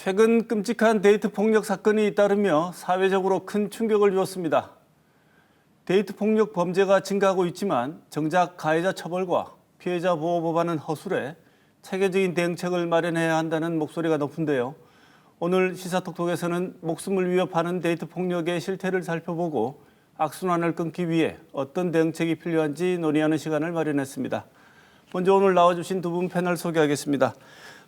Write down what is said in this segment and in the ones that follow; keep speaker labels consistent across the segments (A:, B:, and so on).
A: 최근 끔찍한 데이트 폭력 사건이 잇따르며 사회적으로 큰 충격을 주었습니다. 데이트 폭력 범죄가 증가하고 있지만 정작 가해자 처벌과 피해자 보호 법안은 허술해 체계적인 대응책을 마련해야 한다는 목소리가 높은데요. 오늘 시사톡톡에서는 목숨을 위협하는 데이트 폭력의 실태를 살펴보고 악순환을 끊기 위해 어떤 대응책이 필요한지 논의하는 시간을 마련했습니다. 먼저 오늘 나와주신 두 분 패널 소개하겠습니다.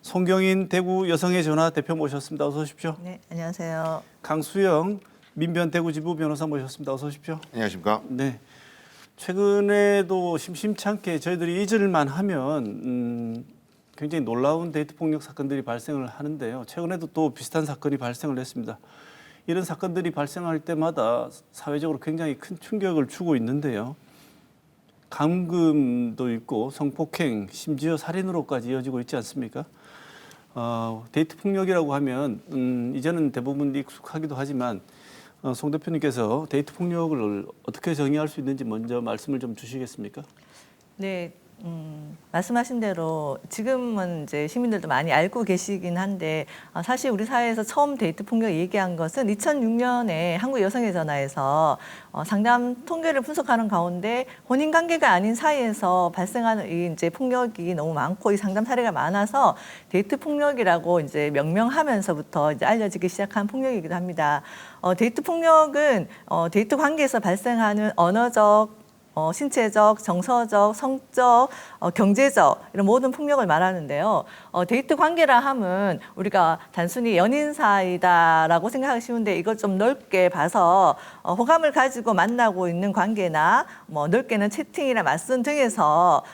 A: 송경인 대구 여성의 전화 대표 모셨습니다. 어서 오십시오.
B: 네, 안녕하세요.
A: 강수영 민변 대구지부 변호사 모셨습니다. 어서 오십시오.
C: 안녕하십니까?
A: 네. 최근에도 심심찮게 저희들이 잊을만 하면 굉장히 놀라운 데이트 폭력 사건들이 발생을 하는데요. 최근에도 또 비슷한 사건이 발생을 했습니다. 이런 사건들이 발생할 때마다 사회적으로 굉장히 큰 충격을 주고 있는데요. 감금도 있고 성폭행, 심지어 살인으로까지 이어지고 있지 않습니까? 데이트 폭력이라고 하면 이제는 대부분 익숙하기도 하지만 송 대표님께서 데이트 폭력을 어떻게 정의할 수 있는지 먼저 말씀을 좀 주시겠습니까?
B: 네, 말씀하신 대로 지금은 이제 시민들도 많이 알고 계시긴 한데 사실 우리 사회에서 처음 데이트 폭력 얘기한 것은 2006년에 한국 여성의 전화에서 상담 통계를 분석하는 가운데 혼인 관계가 아닌 사이에서 발생하는 이 이제 폭력이 너무 많고 이 상담 사례가 많아서 데이트 폭력이라고 이제 명명하면서부터 이제 알려지기 시작한 폭력이기도 합니다. 데이트 폭력은 데이트 관계에서 발생하는 언어적 신체적, 정서적, 성적, 경제적 이런 모든 폭력을 말하는데요. 데이트 관계라 함은 우리가 단순히 연인 사이다라고 생각하기 쉬운데 이걸 좀 넓게 봐서 호감을 가지고 만나고 있는 관계나 뭐 넓게는 채팅이나 맞선 등에서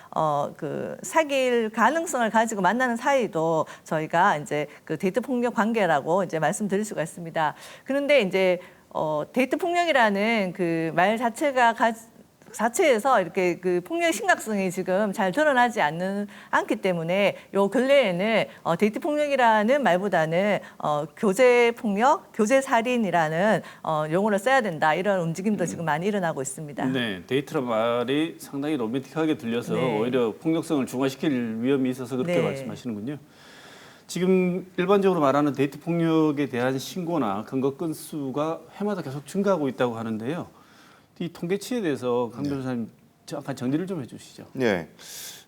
B: 그 사귈 가능성을 가지고 만나는 사이도 저희가 이제 그 데이트 폭력 관계라고 이제 말씀드릴 수가 있습니다. 그런데 이제 데이트 폭력이라는 그 말 자체에서 이렇게 그 폭력의 심각성이 지금 잘 드러나지 않기 때문에 요 근래에는 데이트 폭력이라는 말보다는 교제 폭력, 교제 살인이라는 용어를 써야 된다 이런 움직임도 지금 많이 일어나고 있습니다.
A: 네, 데이트란 말이 상당히 로맨틱하게 들려서
B: 네.
A: 오히려 폭력성을 중화시킬 위험이 있어서 그렇게
B: 네.
A: 말씀하시는군요. 지금 일반적으로 말하는 데이트 폭력에 대한 신고나 근거 건수가 해마다 계속 증가하고 있다고 하는데요. 이 통계치에 대해서 강 변호사님 잠깐 정리를 좀 해주시죠.
C: 네.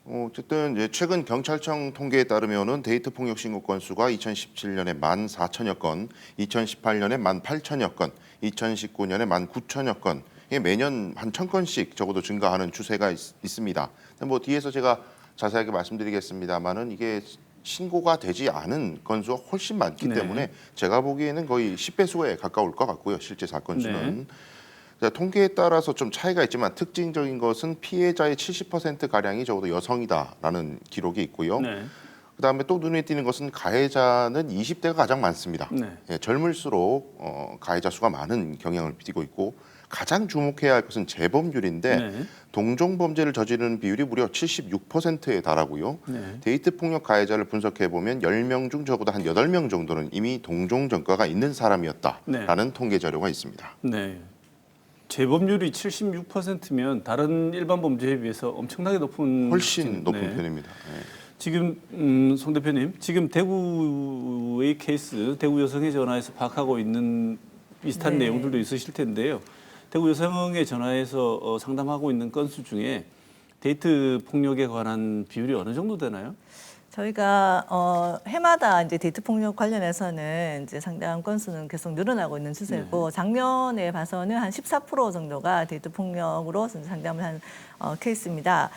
C: 어쨌든 이제 최근 경찰청 통계에 따르면은 데이트 폭력 신고 건수가 2017년에 14,000여 건, 2018년에 18,000여 건, 2019년에 19,000여 건. 이게 매년 한 1,000건씩 적어도 증가하는 추세가 있습니다. 뭐 뒤에서 제가 자세하게 말씀드리겠습니다만은 이게 신고가 되지 않은 건수가 훨씬 많기
A: 네.
C: 때문에 제가 보기에는 거의 10배수에 가까울 것 같고요. 실제 사건 수는.
A: 네.
C: 통계에 따라서 좀 차이가 있지만 특징적인 것은 피해자의 70%가량이 적어도 여성이다라는 기록이 있고요.
A: 네.
C: 그다음에 또 눈에 띄는 것은 가해자는 20대가 가장 많습니다.
A: 네.
C: 예, 젊을수록 가해자 수가 많은 경향을 띠고 있고 가장 주목해야 할 것은 재범률인데
A: 네.
C: 동종 범죄를 저지르는 비율이 무려 76%에 달하고요.
A: 네.
C: 데이트 폭력 가해자를 분석해 보면 10명 중 적어도 한 8명 정도는 이미 동종 전과가 있는 사람이었다라는 통계 자료가 있습니다.
A: 네. 재범률이 76%면 다른 일반 범죄에 비해서 엄청나게 높은
C: 훨씬 높은
A: 네.
C: 편입니다. 네.
A: 지금 송 대표님, 지금 대구의 케이스, 대구 여성의 전화에서 파악하고 있는 비슷한
B: 네.
A: 내용들도 있으실 텐데요. 대구 여성의 전화에서 상담하고 있는 건수 중에 데이트 폭력에 관한 비율이 어느 정도 되나요?
B: 저희가 해마다 이제 데이트 폭력 관련해서는 이제 상담 건수는 계속 늘어나고 있는 추세고 작년에 봐서는 한 14% 정도가 데이트 폭력으로 상담을 한 케이스입니다.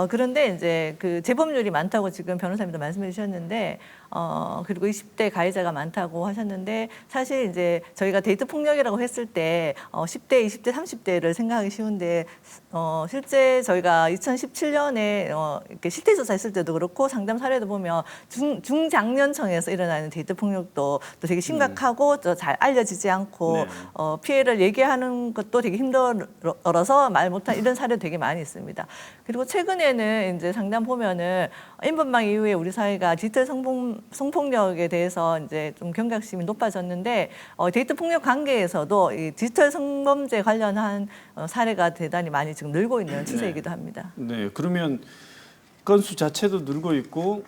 B: 그런데 이제 그 재범률이 많다고 지금 변호사님도 말씀해 주셨는데 그리고 20대 가해자가 많다고 하셨는데 사실 이제 저희가 데이트 폭력이라고 했을 때 10대, 20대, 30대를 생각하기 쉬운데 실제 저희가 2017년에 이렇게 실태조사했을 때도 그렇고 상담 사례도 보면 중장년층에서 일어나는 데이트 폭력도 또 되게 심각하고 또 잘 알려지지 않고
A: 네.
B: 피해를 얘기하는 것도 되게 힘들어서 말 못한 이런 사례도 되게 많이 있습니다. 그리고 최근에는 이제 상담 보면은 인번방 이후에 우리 사회가 디지털 성폭력에 대해서 이제 좀 경각심이 높아졌는데 데이트 폭력 관계에서도 이 디지털 성범죄 관련한 사례가 대단히 많이 지금 늘고 있는 추세이기도 합니다.
A: 네, 그러면 건수 자체도 늘고 있고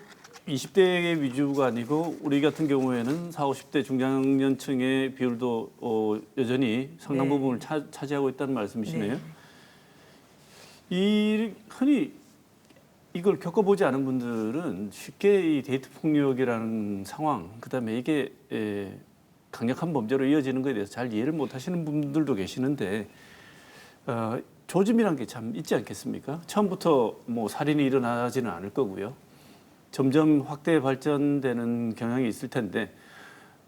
A: 20대 위주가 아니고 우리 같은 경우에는 40, 50대 중장년층의 비율도 여전히 상당
B: 네.
A: 부분을 차지하고 있다는 말씀이시네요.
B: 네.
A: 이 흔히 이걸 겪어보지 않은 분들은 쉽게 이 데이트 폭력이라는 상황, 그다음에 이게 강력한 범죄로 이어지는 것에 대해서 잘 이해를 못하시는 분들도 계시는데 조짐이란 게 참 있지 않겠습니까? 처음부터 뭐 살인이 일어나지는 않을 거고요. 점점 확대 발전되는 경향이 있을 텐데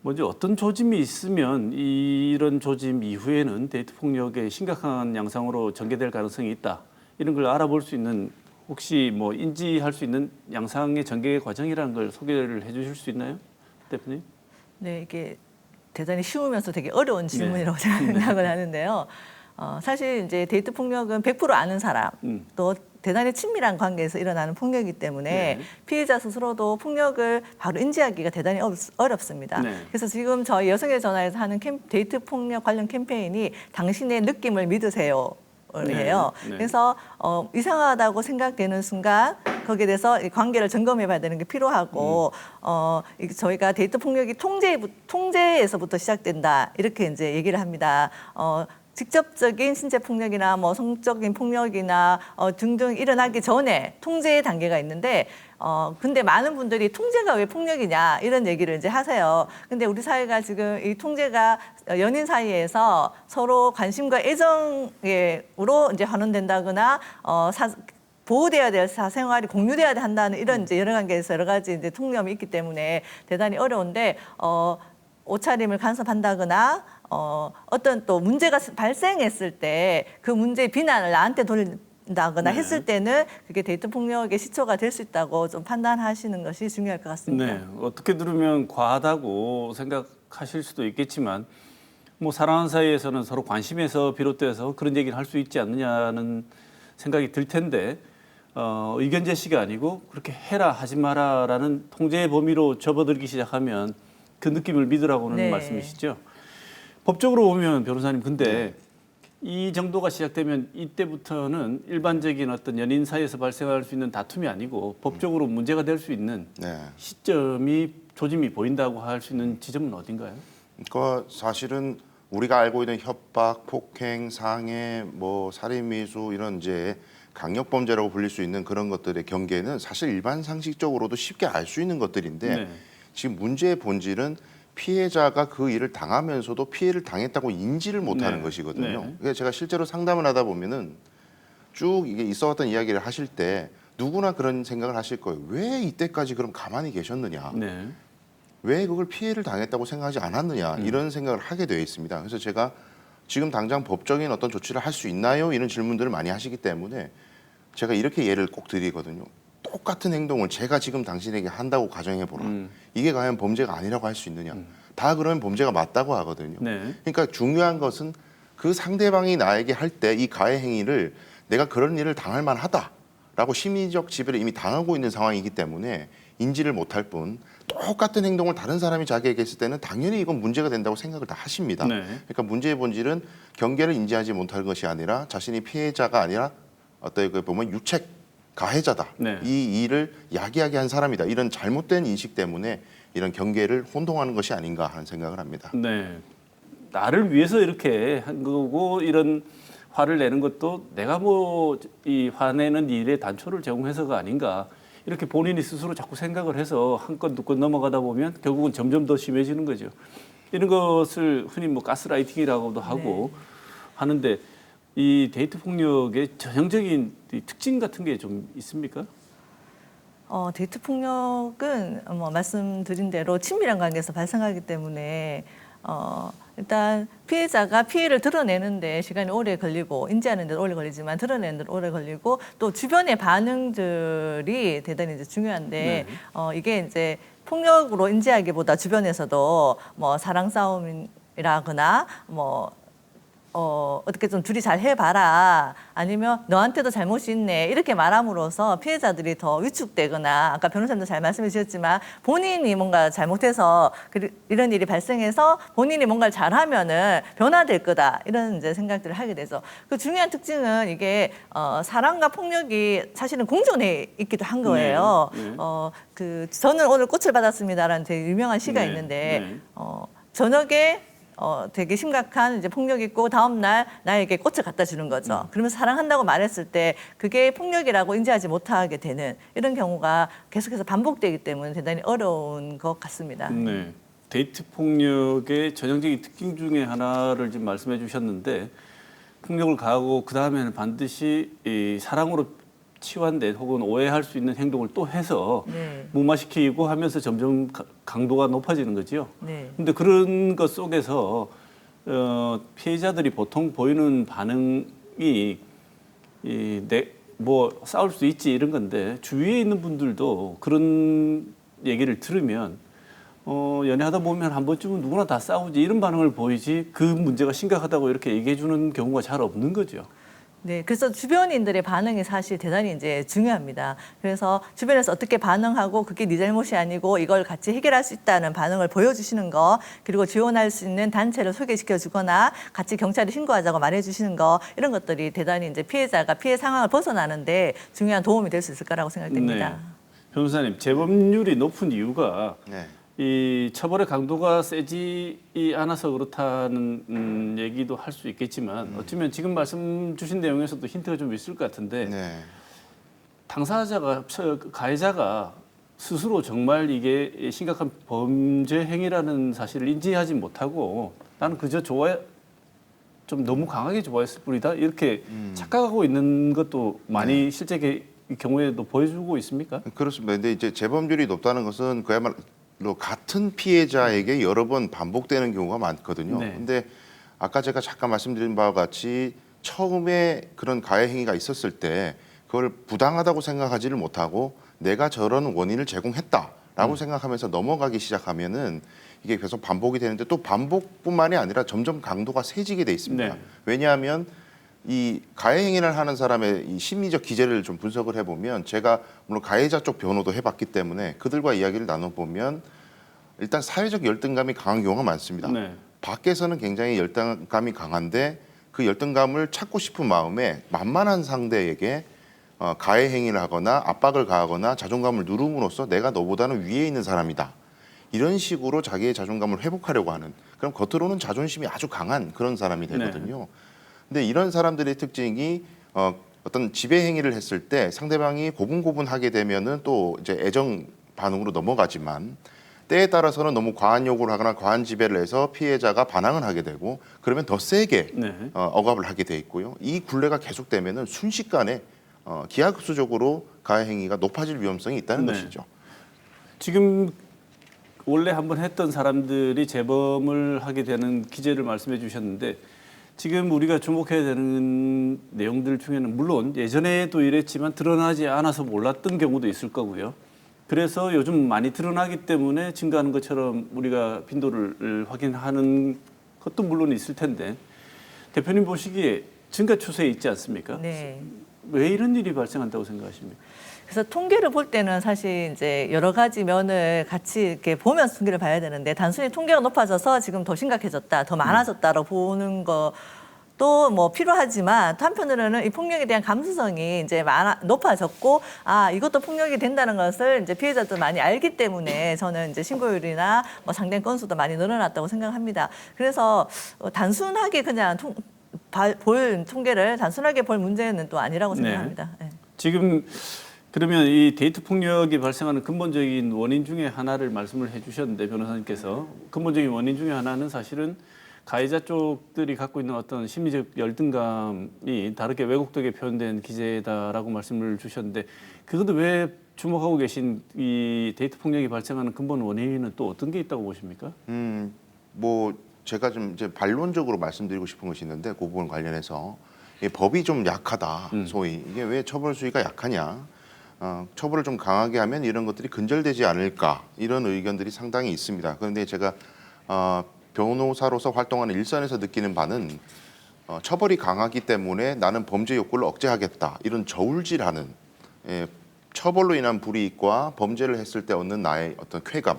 A: 먼저 어떤 조짐이 있으면 이런 조짐 이후에는 데이트 폭력의 심각한 양상으로 전개될 가능성이 있다. 이런 걸 알아볼 수 있는 혹시 뭐 인지할 수 있는 양상의 전개 과정이라는 걸 소개를 해주실 수 있나요, 대표님?
B: 네, 이게 대단히 쉬우면서 되게 어려운 질문이라고
A: 네.
B: 생각을 하는데요. 사실 이제 데이트 폭력은 100% 아는 사람, 또 대단히 친밀한 관계에서 일어나는 폭력이기 때문에
A: 네.
B: 피해자 스스로도 폭력을 바로 인지하기가 대단히 어렵습니다.
A: 네.
B: 그래서 지금 저희 여성의 전화에서 하는 데이트 폭력 관련 캠페인이 당신의 느낌을 믿으세요. 해요.
A: 네.
B: 그래서 이상하다고 생각되는 순간 거기에 대해서 이 관계를 점검해봐야 되는 게 필요하고 저희가 데이트 폭력이 통제에서부터 시작된다 이렇게 이제 얘기를 합니다. 직접적인 신체 폭력이나 뭐 성적인 폭력이나 등등 일어나기 전에 통제의 단계가 있는데 근데 많은 분들이 통제가 왜 폭력이냐 이런 얘기를 이제 하세요. 근데 우리 사회가 지금 이 통제가 연인 사이에서 서로 관심과 애정으로 이제 환원된다거나 보호돼야 될 사생활이 공유돼야 한다는 이런 이제 여러 관계에서 여러 가지 이제 통념이 있기 때문에 대단히 어려운데 옷차림을 간섭한다거나 어떤 또 문제가 발생했을 때 그 문제의 비난을 나한테 돌린다거나
A: 네.
B: 했을 때는 그게 데이트 폭력의 시초가 될 수 있다고 좀 판단하시는 것이 중요할 것 같습니다.
A: 네, 어떻게 들으면 과하다고 생각하실 수도 있겠지만 뭐 사랑하는 사이에서는 서로 관심에서 비롯돼서 그런 얘기를 할 수 있지 않느냐는 생각이 들 텐데 의견 제시가 아니고 그렇게 해라 하지 마라라는 통제의 범위로 접어들기 시작하면 그 느낌을 믿으라고는
B: 네.
A: 말씀이시죠. 법적으로 보면 변호사님 근데 이 정도가 시작되면 이때부터는 일반적인 어떤 연인 사이에서 발생할 수 있는 다툼이 아니고 법적으로 문제가 될 수 있는
C: 네.
A: 시점이 조짐이 보인다고 할 수 있는 지점은 어딘가요?
C: 그러니까 사실은 우리가 알고 있는 협박, 폭행, 상해, 뭐 살인미수 이런 이제 강력 범죄라고 불릴 수 있는 그런 것들의 경계는 사실 일반 상식적으로도 쉽게 알 수 있는 것들인데
A: 네.
C: 지금 문제의 본질은 피해자가 그 일을 당하면서도 피해를 당했다고 인지를 못하는
A: 네.
C: 것이거든요.
A: 네.
C: 그래서 제가 실제로 상담을 하다 보면은 쭉 이게 있어왔던 이야기를 하실 때 누구나 그런 생각을 하실 거예요. 왜 이때까지 그럼 가만히 계셨느냐?
A: 네.
C: 왜 그걸 피해를 당했다고 생각하지 않았느냐? 이런 생각을 하게 되어 있습니다. 그래서 제가 지금 당장 법적인 어떤 조치를 할 수 있나요? 이런 질문들을 많이 하시기 때문에 제가 이렇게 예를 꼭 드리거든요. 똑같은 행동을 제가 지금 당신에게 한다고 가정해 보라. 이게 과연 범죄가 아니라고 할 수 있느냐? 다 그러면 범죄가 맞다고 하거든요.
A: 네.
C: 그러니까 중요한 것은 그 상대방이 나에게 할 때 이 가해 행위를 내가 그런 일을 당할 만하다라고 심리적 지배를 이미 당하고 있는 상황이기 때문에 인지를 못할 뿐 똑같은 행동을 다른 사람이 자기에게 했을 때는 당연히 이건 문제가 된다고 생각을 다 하십니다.
A: 네.
C: 그러니까 문제의 본질은 경계를 인지하지 못할 것이 아니라 자신이 피해자가 아니라 어떤 그 보면 유책 가해자다.
A: 네.
C: 이 일을 야기하게 한 사람이다. 이런 잘못된 인식 때문에 이런 경계를 혼동하는 것이 아닌가 하는 생각을 합니다.
A: 네. 나를 위해서 이렇게 한 거고 이런 화를 내는 것도 내가 뭐 이 화내는 일에 단초를 제공해서가 아닌가 이렇게 본인이 스스로 자꾸 생각을 해서 한 건 두 건 넘어가다 보면 결국은 점점 더 심해지는 거죠. 이런 것을 흔히 뭐 가스라이팅이라고도 하고 하는데 이 데이트 폭력의 전형적인 이 특징 같은 게 좀 있습니까?
B: 데이트 폭력은 뭐 말씀드린 대로 친밀한 관계에서 발생하기 때문에 일단 피해자가 피해를 드러내는데 시간이 오래 걸리고 인지하는 데 오래 걸리지만 드러내는 데 오래 걸리고 또 주변의 반응들이 대단히 이제 중요한데 이게 이제 폭력으로 인지하기보다 주변에서도 뭐 사랑 싸움이라거나 뭐 어떻게 좀 둘이 잘 해봐라. 아니면 너한테도 잘못이 있네. 이렇게 말함으로써 피해자들이 더 위축되거나 아까 변호사님도 잘 말씀해 주셨지만 본인이 뭔가 잘못해서 이런 일이 발생해서 본인이 뭔가를 잘하면은 변화될 거다. 이런 이제 생각들을 하게 되죠. 그 중요한 특징은 이게 사랑과 폭력이 사실은 공존해 있기도 한 거예요.
A: 네, 네.
B: 저는 오늘 꽃을 받았습니다라는 되게 유명한 시가
A: 네,
B: 있는데
A: 네.
B: 저녁에 되게 심각한 이제 폭력이 있고 다음 날 나에게 꽃을 갖다 주는 거죠. 그러면서 사랑한다고 말했을 때 그게 폭력이라고 인지하지 못하게 되는 이런 경우가 계속해서 반복되기 때문에 대단히 어려운 것 같습니다.
A: 네. 데이트 폭력의 전형적인 특징 중에 하나를 지금 말씀해 주셨는데 폭력을 가하고 그 다음에는 반드시 이 사랑으로 치환된 혹은 오해할 수 있는 행동을 또 해서
B: 네.
A: 무마시키고 하면서 점점 강도가 높아지는 거죠.
B: 네.
A: 근데 그런 것 속에서 피해자들이 보통 보이는 반응이 뭐 싸울 수 있지 이런 건데 주위에 있는 분들도 그런 얘기를 들으면 연애하다 보면 한 번쯤은 누구나 다 싸우지 이런 반응을 보이지 그 문제가 심각하다고 이렇게 얘기해 주는 경우가 잘 없는 거죠.
B: 네, 그래서 주변인들의 반응이 사실 대단히 이제 중요합니다. 그래서 주변에서 어떻게 반응하고 그게 네 잘못이 아니고 이걸 같이 해결할 수 있다는 반응을 보여주시는 거, 그리고 지원할 수 있는 단체를 소개시켜주거나 같이 경찰에 신고하자고 말해주시는 거 이런 것들이 대단히 이제 피해자가 피해 상황을 벗어나는데 중요한 도움이 될 수 있을 거라고 생각됩니다.
A: 네. 변호사님, 재범률이 높은 이유가
C: 네.
A: 이 처벌의 강도가 세지 않아서 그렇다는 얘기도 할 수 있겠지만 어쩌면 지금 말씀 주신 내용에서도 힌트가 좀 있을 것 같은데
C: 네.
A: 당사자가 가해자가 스스로 정말 이게 심각한 범죄 행위라는 사실을 인지하지 못하고 나는 그저 좀 너무 강하게 좋아했을 뿐이다 이렇게 착각하고 있는 것도 많이 실제 경우에도 보여주고 있습니까?
C: 그렇습니다. 근데 이제 재범률이 높다는 것은 그야말로 같은 피해자에게 여러 번 반복되는 경우가 많거든요.
A: 네.
C: 근데 아까 제가 잠깐 말씀드린 바와 같이 처음에 그런 가해 행위가 있었을 때 그걸 부당하다고 생각하지를 못하고 내가 저런 원인을 제공했다라고 생각하면서 넘어가기 시작하면은 이게 계속 반복이 되는데 또 반복뿐만이 아니라 점점 강도가 세지게 돼 있습니다.
A: 네.
C: 왜냐하면 이 가해 행위를 하는 사람의 이 심리적 기제를 좀 분석을 해보면 제가 물론 가해자 쪽 변호도 해봤기 때문에 그들과 이야기를 나눠보면 일단 사회적 열등감이 강한 경우가 많습니다.
A: 네.
C: 밖에서는 굉장히 열등감이 강한데 그 열등감을 찾고 싶은 마음에 만만한 상대에게 가해 행위를 하거나 압박을 가하거나 자존감을 누름으로써 내가 너보다는 위에 있는 사람이다. 이런 식으로 자기의 자존감을 회복하려고 하는 그럼 겉으로는 자존심이 아주 강한 그런 사람이 되거든요.
A: 네.
C: 근데 이런 사람들의 특징이 어떤 지배 행위를 했을 때 상대방이 고분고분하게 되면은 또 이제 애정 반응으로 넘어가지만 때에 따라서는 너무 과한 요구를 하거나 과한 지배를 해서 피해자가 반항을 하게 되고 그러면 더 세게
A: 네.
C: 억압을 하게 돼 있고요. 이 굴레가 계속되면은 순식간에 기하급수적으로 가해 행위가 높아질 위험성이 있다는
A: 네.
C: 것이죠.
A: 지금 원래 한번 했던 사람들이 재범을 하게 되는 기제를 말씀해 주셨는데 지금 우리가 주목해야 되는 내용들 중에는 물론 예전에도 이랬지만 드러나지 않아서 몰랐던 경우도 있을 거고요. 그래서 요즘 많이 드러나기 때문에 증가하는 것처럼 우리가 빈도를 확인하는 것도 물론 있을 텐데 대표님 보시기에 증가 추세에 있지 않습니까?
B: 네.
A: 왜 이런 일이 발생한다고 생각하십니까?
B: 그래서 통계를 볼 때는 사실 이제 여러 가지 면을 같이 이렇게 보면서 통계를 봐야 되는데 단순히 통계가 높아져서 지금 더 심각해졌다, 더 많아졌다로 보는 것도 뭐 필요하지만 또 한편으로는 이 폭력에 대한 감수성이 이제 높아졌고 이것도 폭력이 된다는 것을 이제 피해자도 많이 알기 때문에 저는 이제 신고율이나 뭐 상대 건수도 많이 늘어났다고 생각합니다. 그래서 단순하게 그냥 볼 통계를 단순하게 볼 문제는 또 아니라고 생각합니다. 네.
A: 지금 그러면 이 데이트 폭력이 발생하는 근본적인 원인 중에 하나를 말씀을 해주셨는데 변호사님께서 근본적인 원인 중에 하나는 사실은 가해자 쪽들이 갖고 있는 어떤 심리적 열등감이 다르게 왜곡되게 표현된 기제다라고 말씀을 주셨는데 그것도 왜 주목하고 계신 이 데이트 폭력이 발생하는 근본 원인은 또 어떤 게 있다고 보십니까?
C: 뭐 제가 좀 이제 반론적으로 말씀드리고 싶은 것이 있는데 그 부분 관련해서 이 법이 좀 약하다. 소위 이게 왜 처벌 수위가 약하냐? 처벌을 좀 강하게 하면 이런 것들이 근절되지 않을까 이런 의견들이 상당히 있습니다. 그런데 제가 변호사로서 활동하는 일선에서 느끼는 바는 처벌이 강하기 때문에 나는 범죄 욕구를 억제하겠다 이런 저울질하는 처벌로 인한 불이익과 범죄를 했을 때 얻는 나의 어떤 쾌감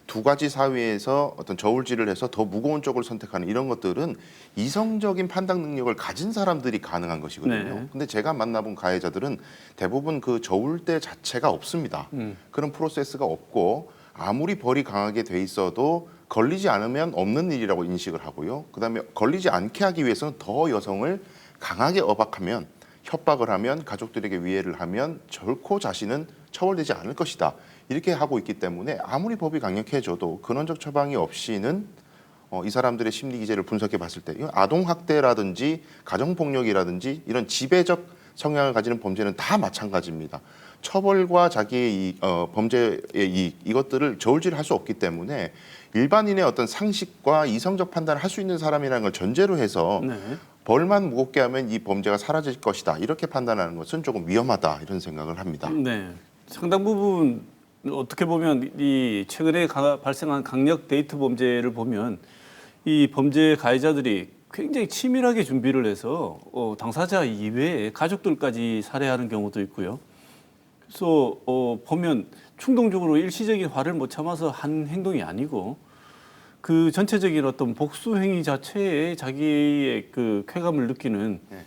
C: 두 가지 사회에서 어떤 저울질을 해서 더 무거운 쪽을 선택하는 이런 것들은 이성적인 판단 능력을 가진 사람들이 가능한 것이거든요.
A: 네.
C: 근데 제가 만나본 가해자들은 대부분 그 저울대 자체가 없습니다. 그런 프로세스가 없고 아무리 벌이 강하게 돼 있어도 걸리지 않으면 없는 일이라고 인식을 하고요. 그다음에 걸리지 않게 하기 위해서는 더 여성을 강하게 억압하면 협박을 하면 가족들에게 위해를 하면 결코 자신은 처벌되지 않을 것이다. 이렇게 하고 있기 때문에 아무리 법이 강력해져도 근원적 처방이 없이는 이 사람들의 심리 기제를 분석해 봤을 때 아동 학대라든지 가정 폭력이라든지 이런 지배적 성향을 가지는 범죄는 다 마찬가지입니다. 처벌과 자기의 범죄의 이익 이것들을 저울질할 수 없기 때문에 일반인의 어떤 상식과 이성적 판단을 할 수 있는 사람이라는 걸 전제로 해서
A: 네.
C: 벌만 무겁게 하면 이 범죄가 사라질 것이다 이렇게 판단하는 것은 조금 위험하다 이런 생각을 합니다.
A: 네. 상당 부분 어떻게 보면 이 최근에 발생한 강력 데이트 범죄를 보면 이 범죄 가해자들이 굉장히 치밀하게 준비를 해서 당사자 이외에 가족들까지 살해하는 경우도 있고요. 그래서 보면 충동적으로 일시적인 화를 못 참아서 한 행동이 아니고 그 전체적인 어떤 복수 행위 자체에 자기의 그 쾌감을 느끼는
C: 네.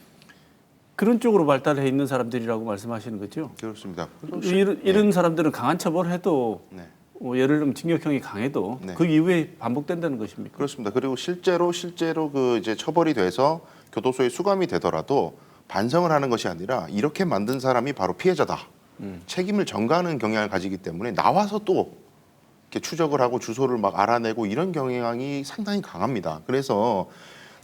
A: 그런 쪽으로 발달해 있는 사람들이라고 말씀하시는 거죠.
C: 그렇습니다.
A: 이런 사람들은 강한 처벌해도
C: 네.
A: 예를 들면 징역형이 강해도
C: 네.
A: 그 이후에 반복된다는 것입니까?
C: 그렇습니다. 그리고 실제로 그 이제 처벌이 돼서 교도소에 수감이 되더라도 반성을 하는 것이 아니라 이렇게 만든 사람이 바로 피해자다. 책임을 전가하는 경향을 가지기 때문에 나와서 또 이렇게 추적을 하고 주소를 막 알아내고 이런 경향이 상당히 강합니다. 그래서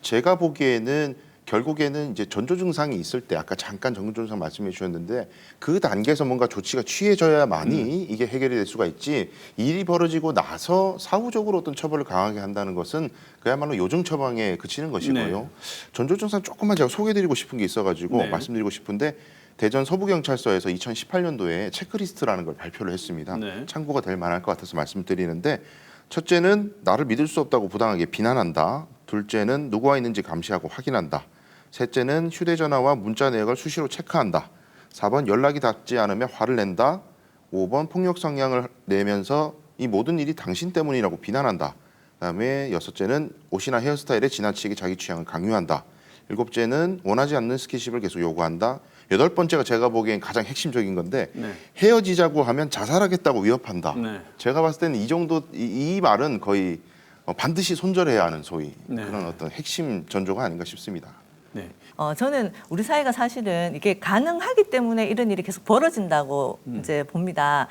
C: 제가 보기에는 결국에는 이제 전조 증상이 있을 때 아까 잠깐 전조 증상 말씀해 주셨는데 그 단계에서 뭔가 조치가 취해져야만이 이게 해결이 될 수가 있지 일이 벌어지고 나서 사후적으로 어떤 처벌을 강하게 한다는 것은 그야말로 요정 처방에 그치는 것이고요.
A: 네.
C: 전조 증상 조금만 제가 소개드리고 싶은 게 있어가지고
A: 네.
C: 말씀드리고 싶은데 대전 서부경찰서에서 2018년도에 체크리스트라는 걸 발표를 했습니다.
A: 네.
C: 참고가 될 만할 것 같아서 말씀드리는데 첫째는 나를 믿을 수 없다고 부당하게 비난한다. 둘째는 누구와 있는지 감시하고 확인한다. 셋째는 휴대전화와 문자 내역을 수시로 체크한다. 4번 연락이 닿지 않으면 화를 낸다. 5번 폭력 성향을 내면서 이 모든 일이 당신 때문이라고 비난한다. 그다음에 여섯째는 옷이나 헤어스타일에 지나치게 자기 취향을 강요한다. 일곱째는 원하지 않는 스킨십을 계속 요구한다. 여덟 번째가 제가 보기엔 가장 핵심적인 건데
A: 네.
C: 헤어지자고 하면 자살하겠다고 위협한다.
A: 네.
C: 제가 봤을 때는 이 정도 이 말은 거의 반드시 손절해야 하는 소위
A: 네.
C: 그런 어떤 핵심 전조가 아닌가 싶습니다.
A: 네.
B: 저는 우리 사회가 사실은 이게 가능하기 때문에 이런 일이 계속 벌어진다고 이제 봅니다.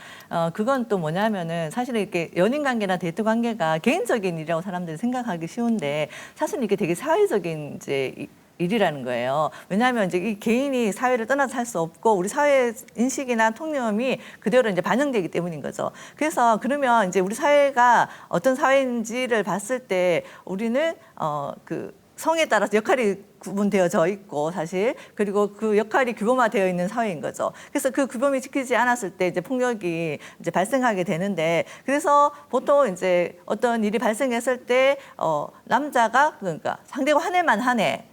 B: 그건 또 뭐냐면은 사실은 이렇게 연인 관계나 데이트 관계가 개인적인 일이라고 사람들이 생각하기 쉬운데 사실은 이게 되게 사회적인 이제 일이라는 거예요. 왜냐하면 이제 이 개인이 사회를 떠나서 살 수 없고 우리 사회 인식이나 통념이 그대로 이제 반영되기 때문인 거죠. 그래서 그러면 이제 우리 사회가 어떤 사회인지를 봤을 때 우리는 그 성에 따라서 역할이 구분되어져 있고 사실 그리고 그 역할이 규범화되어 있는 사회인 거죠. 그래서 그 규범이 지키지 않았을 때 이제 폭력이 이제 발생하게 되는데 그래서 보통 이제 어떤 일이 발생했을 때 남자가 그러니까 상대가 화낼만 하네.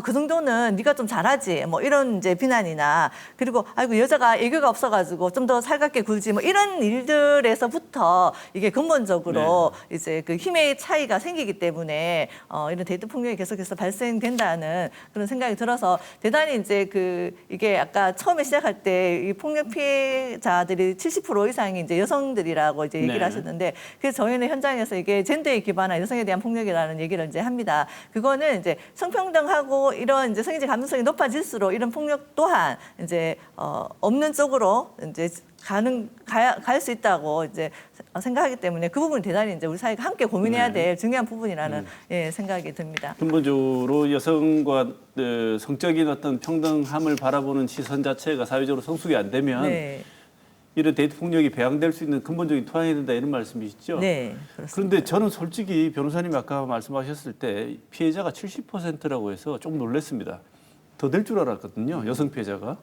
B: 그 정도는 네가 좀 잘하지. 뭐 이런 이제 비난이나 그리고 아이고 여자가 애교가 없어가지고 좀 더 살갑게 굴지 뭐 이런 일들에서부터 이게 근본적으로 이제 그 힘의 차이가 생기기 때문에 이런 데이트 폭력이 계속해서 발생된다는 그런 생각이 들어서 대단히 이제 이게 아까 처음에 시작할 때 이 폭력 피해자들이 70% 이상이 이제 여성들이라고 이제 얘기를
A: 네.
B: 하셨는데 그래서 저희는 현장에서 이게 젠더에 기반한 여성에 대한 폭력이라는 얘기를 이제 합니다. 그거는 이제 성평등하고 이런 이제 성인지 감수성이 높아질수록 이런 폭력 또한 이제 없는 쪽으로 이제 갈 수 있다고 이제 생각하기 때문에 그 부분이 대단히 이제 우리 사회가 함께 고민해야 될 중요한 부분이라는 생각이 듭니다.
A: 근본적으로 여성과 성적인 어떤 평등함을 바라보는 시선 자체가 사회적으로 성숙이 안 되면
B: 네,
A: 이런 데이트 폭력이 배양될 수 있는 근본적인 토양이 된다 이런 말씀이시죠?
B: 네, 그렇습니다.
A: 그런데 저는 솔직히 변호사님이 아까 말씀하셨을 때 피해자가 70%라고 해서 좀 놀랐습니다. 더 될 줄 알았거든요. 여성 피해자가.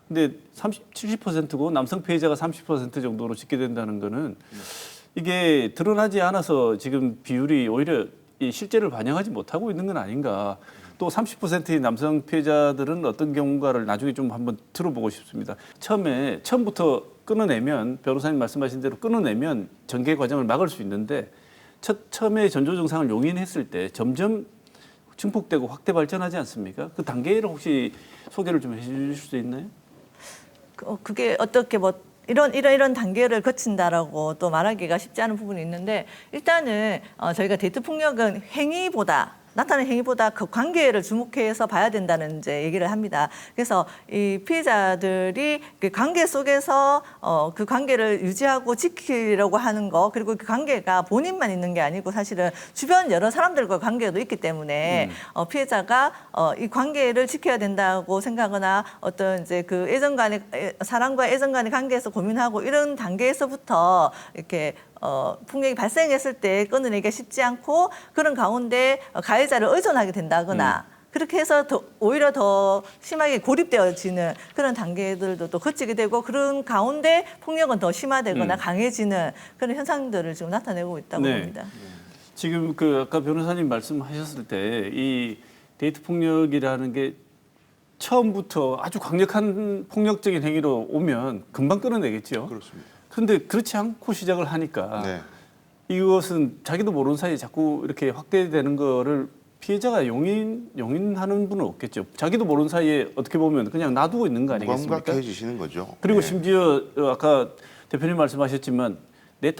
A: 근데 70%고 남성 피해자가 30% 정도로 집계된다는 거는 이게 드러나지 않아서 지금 비율이 오히려 이 실제를 반영하지 못하고 있는 건 아닌가. 또 30%의 남성 피해자들은 어떤 경우인가를 나중에 좀 한번 들어보고 싶습니다. 처음부터 끊어내면 변호사님 말씀하신 대로 끊어내면 전개 과정을 막을 수 있는데 처음에 전조 증상을 용인했을 때 점점 증폭되고 확대 발전하지 않습니까? 그 단계를 혹시 소개를 좀 해주실 수 있나요?
B: 그게 어떻게 뭐 이런 단계를 거친다라고 또 말하기가 쉽지 않은 부분이 있는데 일단은 저희가 데이트 폭력은 나타나는 행위보다 그 관계를 주목해서 봐야 된다는 이제 얘기를 합니다. 그래서 이 피해자들이 그 관계 속에서 그 관계를 유지하고 지키려고 하는 거 그리고 그 관계가 본인만 있는 게 아니고 사실은 주변 여러 사람들과 관계도 있기 때문에 피해자가 이 관계를 지켜야 된다고 생각하거나 어떤 이제 그 사람과 애정 간의 관계에서 고민하고 이런 단계에서부터 이렇게 폭력이 발생했을 때 끊어내기가 쉽지 않고 그런 가운데 가해자를 의존하게 된다거나 그렇게 해서 오히려 더 심하게 고립되어지는 그런 단계들도 또 거치게 되고 그런 가운데 폭력은 더 심화되거나 강해지는 그런 현상들을 지금 나타내고 있다고 봅니다.
A: 지금 아까 변호사님 말씀하셨을 때 이 데이트 폭력이라는 게 처음부터 아주 강력한 폭력적인 행위로 오면 금방 끊어내겠죠.
C: 그렇습니다.
A: 그런데 그렇지 않고 시작을 하니까
C: 네.
A: 이것은 자기도 모르는 사이에 자꾸 이렇게 확대되는 거를 피해자가 용인하는 분은 없겠죠. 자기도 모르는 사이에 어떻게 보면 그냥 놔두고 있는 거 아니겠습니까?
C: 무감각해지시는 거죠.
A: 그리고
C: 네.
A: 심지어 아까 대표님 말씀하셨지만 내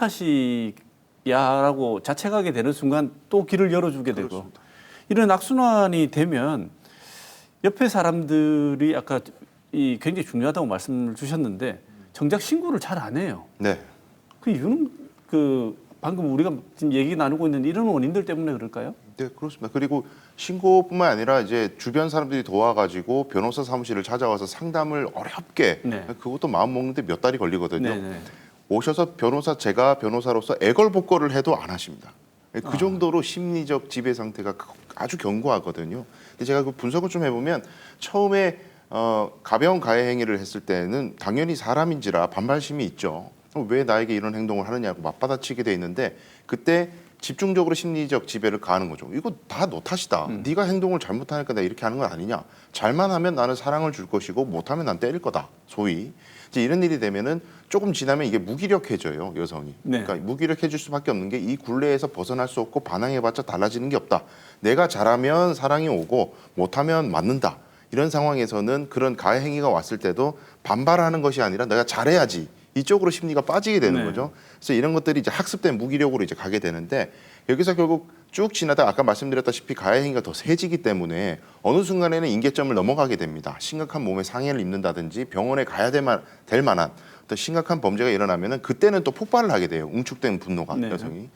A: 탓이야라고 자책하게 되는 순간 또 길을 열어주게 되고
C: 그렇습니다.
A: 이런 악순환이 되면 옆에 사람들이 아까 굉장히 중요하다고 말씀을 주셨는데 정작 신고를 잘 안 해요.
C: 네.
A: 그 이유는 방금 우리가 지금 얘기 나누고 있는 이런 원인들 때문에 그럴까요?
C: 네, 그렇습니다. 그리고 신고뿐만 아니라 이제 주변 사람들이 도와가지고 변호사 사무실을 찾아와서 상담을 어렵게
A: 네.
C: 그것도 마음 먹는데 몇 달이 걸리거든요.
A: 네네.
C: 오셔서 제가 변호사로서 애걸복걸을 해도 안 하십니다. 그 정도로 심리적 지배 상태가 아주 견고하거든요. 근데 제가 그 분석을 좀 해보면 처음에 가벼운 가해 행위를 했을 때는 당연히 사람인지라 반발심이 있죠. 왜 나에게 이런 행동을 하느냐고 맞받아치게 돼 있는데 그때 집중적으로 심리적 지배를 가하는 거죠. 이거 다 너 탓이다. 네가 행동을 잘못하니까 내가 이렇게 하는 건 아니냐. 잘만 하면 나는 사랑을 줄 것이고 못하면 난 때릴 거다. 소위. 이제 이런 일이 되면은 조금 지나면 이게 무기력해져요. 여성이.
A: 네.
C: 그러니까 무기력해질 수밖에 없는 게 이 굴레에서 벗어날 수 없고 반항해봤자 달라지는 게 없다. 내가 잘하면 사랑이 오고 못하면 맞는다. 이런 상황에서는 그런 가해 행위가 왔을 때도 반발하는 것이 아니라 내가 잘해야지. 이쪽으로 심리가 빠지게 되는
A: 네.
C: 거죠. 그래서 이런 것들이 이제 학습된 무기력으로 이제 가게 되는데 여기서 결국 쭉 지나다 아까 말씀드렸다시피 가해 행위가 더 세지기 때문에 어느 순간에는 임계점을 넘어가게 됩니다. 심각한 몸에 상해를 입는다든지 병원에 가야 될 만한 어떤 심각한 범죄가 일어나면은 그때는 또 폭발을 하게 돼요. 응축된 분노가
A: 네.
C: 여성이.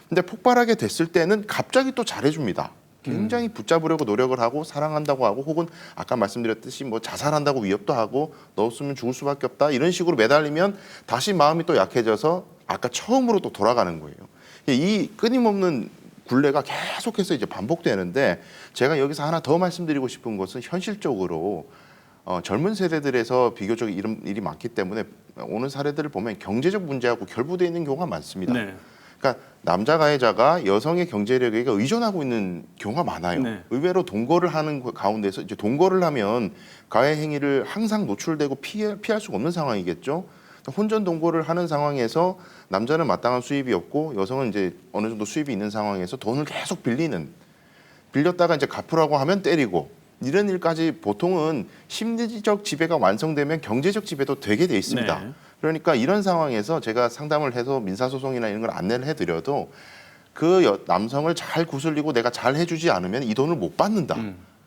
C: 근데 폭발하게 됐을 때는 갑자기 또 잘해줍니다. 굉장히 붙잡으려고 노력을 하고 사랑한다고 하고 혹은 아까 말씀드렸듯이 뭐 자살한다고 위협도 하고 너 없으면 죽을 수밖에 없다 이런 식으로 매달리면 다시 마음이 또 약해져서 아까 처음으로 또 돌아가는 거예요. 이 끊임없는 굴레가 계속해서 이제 반복되는데 제가 여기서 하나 더 말씀드리고 싶은 것은 현실적으로 젊은 세대들에서 비교적 이런 일이 많기 때문에 오는 사례들을 보면 경제적 문제하고 결부되어 있는 경우가 많습니다.
A: 네.
C: 그러니까 남자 가해자가 여성의 경제력에 의존하고 있는 경우가 많아요.
A: 네.
C: 의외로 동거를 하는 가운데서 이제 동거를 하면 가해 행위를 항상 노출되고 피할 수가 없는 상황이겠죠. 혼전 동거를 하는 상황에서 남자는 마땅한 수입이 없고 여성은 이제 어느 정도 수입이 있는 상황에서 돈을 계속 빌렸다가 이제 갚으라고 하면 때리고 이런 일까지 보통은 심리적 지배가 완성되면 경제적 지배도 되게 돼 있습니다.
A: 네.
C: 그러니까 이런 상황에서 제가 상담을 해서 민사소송이나 이런 걸 안내를 해드려도 그 남성을 잘 구슬리고 내가 잘 해주지 않으면 이 돈을 못 받는다.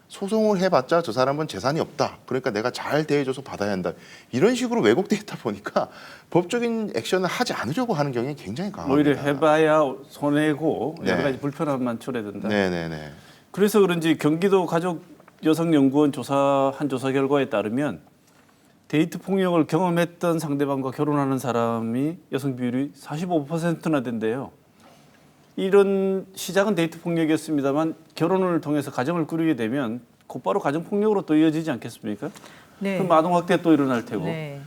C: 소송을 해봤자 저 사람은 재산이 없다. 그러니까 내가 잘 대해줘서 받아야 한다. 이런 식으로 왜곡돼 있다 보니까 법적인 액션을 하지 않으려고 하는 경향이 굉장히 강합니다.
A: 오히려 해봐야 손해고
C: 네.
A: 여러 가지 불편함만 초래된다.
C: 네네네.
A: 그래서 그런지 경기도 가족여성연구원 한 조사 결과에 따르면 데이트 폭력을 경험했던 상대방과 결혼하는 사람이 여성 비율이 45%나 된대요. 이런 시작은 데이트 폭력이었습니다만 결혼을 통해서 가정을 꾸리게 되면 곧바로 가정 폭력으로 또 이어지지 않겠습니까?
B: 네.
A: 그럼 아동 학대 또 일어날 테고.
B: 네.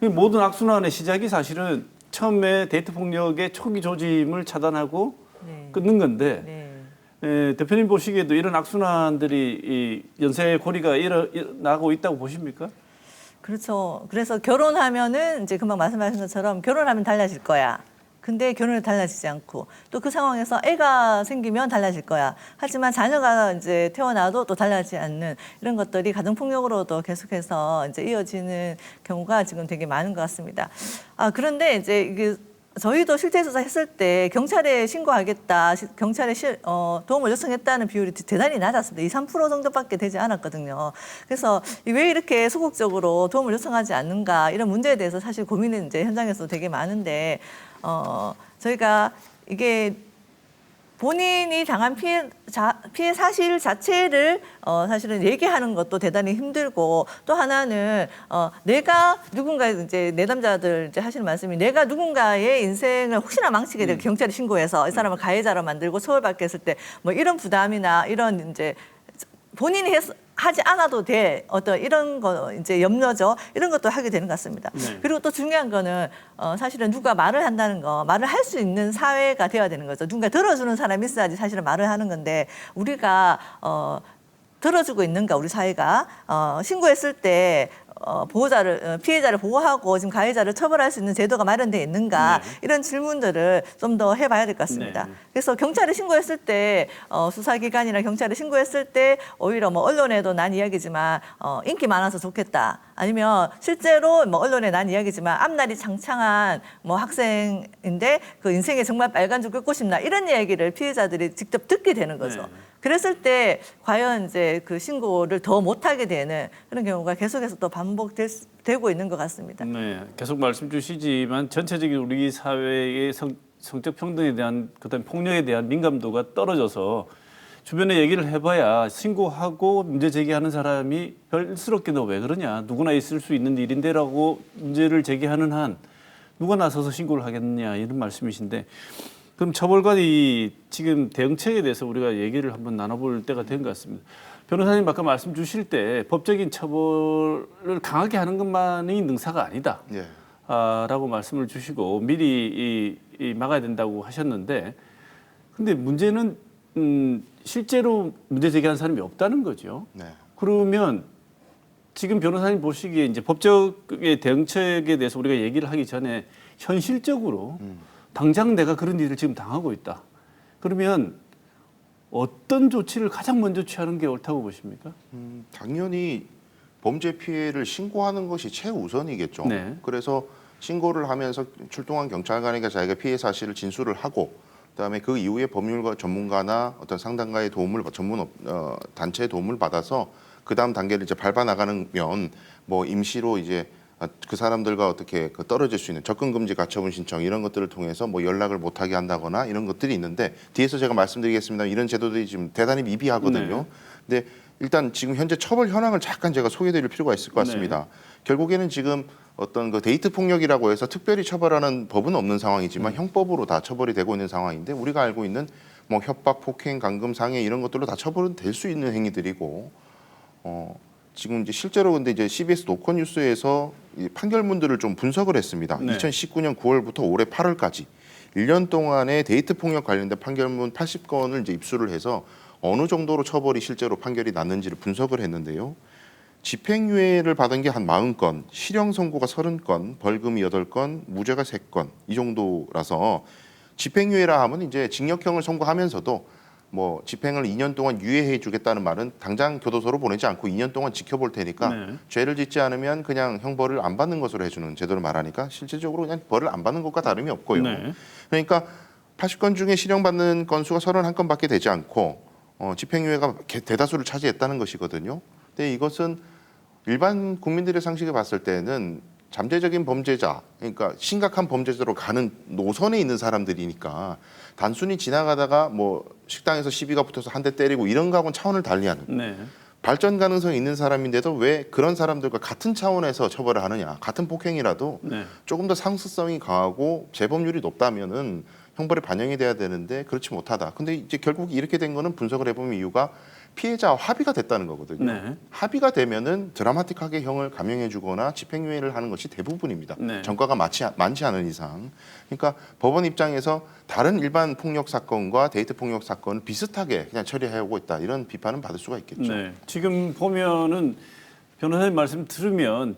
A: 이 모든 악순환의 시작이 사실은 처음에 데이트 폭력의 초기 조짐을 차단하고
B: 네.
A: 끊는 건데
B: 네.
A: 대표님 보시기에도 이런 악순환들이 이 연쇄 고리가 일어나고 있다고 보십니까?
B: 그렇죠. 그래서 결혼하면은 이제 금방 말씀하신 것처럼 결혼하면 달라질 거야. 근데 결혼이 달라지지 않고 또 그 상황에서 애가 생기면 달라질 거야. 하지만 자녀가 이제 태어나도 또 달라지지 않는 이런 것들이 가정폭력으로도 계속해서 이제 이어지는 경우가 지금 되게 많은 것 같습니다. 그런데 이제 이게 저희도 실태 조사했을 때 경찰에 신고하겠다, 경찰에 도움을 요청했다는 비율이 대단히 낮았습니다. 2~3% 정도밖에 되지 않았거든요. 그래서 왜 이렇게 소극적으로 도움을 요청하지 않는가 이런 문제에 대해서 사실 고민은 이제 현장에서 되게 많은데 저희가 이게 본인이 당한 피해 사실 자체를 사실은 얘기하는 것도 대단히 힘들고 또 하나는 내가 누군가 이제 내담자들 이제 하시는 말씀이 내가 누군가의 인생을 혹시나 망치게 되고 경찰에 신고해서 이 사람을 가해자로 만들고 처벌받게 했을 때 뭐 이런 부담이나 이런 이제 본인이 하지 않아도 돼 어떤 이런 거 이제 염려죠 이런 것도 하게 되는 것 같습니다.
A: 네.
B: 그리고 또 중요한 거는 사실은 누가 말을 한다는 거 말을 할 수 있는 사회가 되어야 되는 거죠. 누군가 들어주는 사람이 있어야지 사실은 말을 하는 건데 우리가 들어주고 있는가 우리 사회가 신고했을 때 피해자를 보호하고 지금 가해자를 처벌할 수 있는 제도가 마련되어 있는가
A: 네.
B: 이런 질문들을 좀 더 해봐야 될 것 같습니다.
A: 네.
B: 그래서 경찰에 신고했을 때 수사기관이나 경찰에 신고했을 때 오히려 뭐 언론에도 난 이야기지만 인기 많아서 좋겠다. 아니면 실제로 뭐 언론에 난 이야기지만 앞날이 창창한 뭐 학생인데 그 인생에 정말 빨간 줄 긋고 싶나 이런 이야기를 피해자들이 직접 듣게 되는 거죠.
A: 네.
B: 그랬을 때 과연 이제 그 신고를 더 못하게 되는 그런 경우가 계속해서 또 반복되고 있는 것 같습니다.
A: 네, 계속 말씀 주시지만 전체적인 우리 사회의 성적 평등에 대한 그다음 폭력에 대한 민감도가 떨어져서 주변에 얘기를 해봐야 신고하고 문제 제기하는 사람이 별스럽게 너 왜 그러냐 누구나 있을 수 있는 일인데라고 문제를 제기하는 한 누가 나서서 신고를 하겠느냐 이런 말씀이신데 그럼 처벌관이 지금 대응책에 대해서 우리가 얘기를 한번 나눠볼 때가 된 것 같습니다. 변호사님 아까 말씀 주실 때 법적인 처벌을 강하게 하는 것만이 능사가 아니다.
C: 예.
A: 라고 말씀을 주시고 미리 막아야 된다고 하셨는데 근데 문제는 실제로 문제 제기한 사람이 없다는 거죠.
C: 네.
A: 그러면 지금 변호사님 보시기에 이제 법적의 대응책에 대해서 우리가 얘기를 하기 전에 현실적으로 당장 내가 그런 일을 지금 당하고 있다. 그러면 어떤 조치를 가장 먼저 취하는 게 옳다고 보십니까?
C: 당연히 범죄 피해를 신고하는 것이 최우선이겠죠.
A: 네.
C: 그래서 신고를 하면서 출동한 경찰관에게 자기가 피해 사실을 진술을 하고 그다음에 그 이후에 법률가 전문가나 어떤 상담가의 도움을 전문 단체의 도움을 받아서 그다음 단계를 이제 밟아 나가면 뭐 임시로 이제 그 사람들과 어떻게 떨어질 수 있는 접근 금지 가처분 신청 이런 것들을 통해서 뭐 연락을 못하게 한다거나 이런 것들이 있는데 뒤에서 제가 말씀드리겠습니다. 이런 제도들이 지금 대단히 미비하거든요.
A: 네.
C: 근데 일단 지금 현재 처벌 현황을 잠깐 제가 소개해드릴 필요가 있을 것 같습니다.
A: 네.
C: 결국에는 지금 어떤 그 데이트 폭력이라고 해서 특별히 처벌하는 법은 없는 상황이지만 형법으로 다 처벌이 되고 있는 상황인데 우리가 알고 있는 뭐 협박, 폭행, 감금, 상해 이런 것들로 다 처벌은 될 수 있는 행위들이고 지금 이제 실제로 근데 이제 CBS 노컷뉴스에서 이 판결문들을 좀 분석을 했습니다.
A: 네.
C: 2019년 9월부터 올해 8월까지 1년 동안의 데이트 폭력 관련된 판결문 80건을 이제 입수를 해서 어느 정도로 처벌이 실제로 판결이 났는지를 분석을 했는데요. 집행유예를 받은 게 한 40건, 실형 선고가 30건, 벌금이 8건, 무죄가 3건 이 정도라서 집행유예라 하면 이제 징역형을 선고하면서도 뭐 집행을 2년 동안 유예해 주겠다는 말은 당장 교도소로 보내지 않고 2년 동안 지켜볼 테니까
A: 네.
C: 죄를 짓지 않으면 그냥 형벌을 안 받는 것으로 해주는 제도를 말하니까 실질적으로 그냥 벌을 안 받는 것과 다름이 없고요.
A: 네.
C: 그러니까 80건 중에 실형받는 건수가 31건밖에 되지 않고 집행유예가 대다수를 차지했다는 것이거든요. 근데 이것은 일반 국민들의 상식에 봤을 때는 잠재적인 범죄자, 그러니까 심각한 범죄자로 가는 노선에 있는 사람들이니까 단순히 지나가다가 뭐 식당에서 시비가 붙어서 한 대 때리고 이런 거하고는 차원을 달리하는
A: 네.
C: 발전 가능성이 있는 사람인데도 왜 그런 사람들과 같은 차원에서 처벌을 하느냐. 같은 폭행이라도
A: 네.
C: 조금 더 상습성이 강하고 재범률이 높다면은 형벌에 반영이 돼야 되는데 그렇지 못하다. 근데 이제 결국 이렇게 된 거는 분석을 해보면 이유가 피해자와 합의가 됐다는 거거든요.
A: 네.
C: 합의가 되면은 드라마틱하게 형을 감형해주거나 집행유예를 하는 것이 대부분입니다.
A: 네.
C: 전과가 많지 않은 이상. 그러니까 법원 입장에서 다른 일반 폭력 사건과 데이트 폭력 사건을 비슷하게 그냥 처리하고 있다. 이런 비판은 받을 수가 있겠죠.
A: 네. 지금 보면은 변호사님 말씀 들으면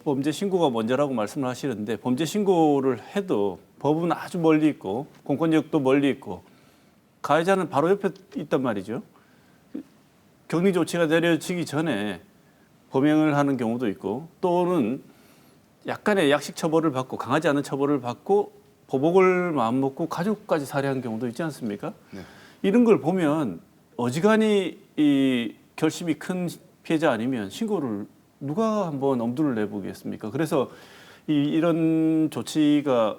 A: 범죄 신고가 먼저라고 말씀을 하시는데 범죄 신고를 해도 법은 아주 멀리 있고 공권력도 멀리 있고 가해자는 바로 옆에 있단 말이죠. 격리 조치가 내려지기 전에 범행을 하는 경우도 있고 또는 약간의 약식 처벌을 받고 강하지 않은 처벌을 받고 보복을 마음먹고 가족까지 살해한 경우도 있지 않습니까?
C: 네.
A: 이런 걸 보면 어지간히 이 결심이 큰 피해자 아니면 신고를 누가 한번 엄두를 내보겠습니까? 그래서 이런 조치가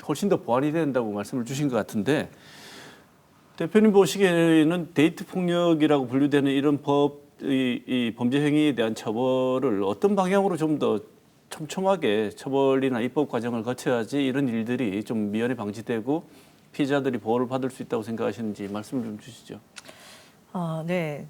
A: 훨씬 더 보완이 된다고 말씀을 주신 것 같은데 대표님 보시기에는 데이트 폭력이라고 분류되는 이런 이 범죄 행위에 대한 처벌을 어떤 방향으로 좀 더 촘촘하게 처벌이나 입법 과정을 거쳐야지 이런 일들이 좀 미연에 방지되고 피해자들이 보호를 받을 수 있다고 생각하시는지 말씀 좀 주시죠.
B: 네.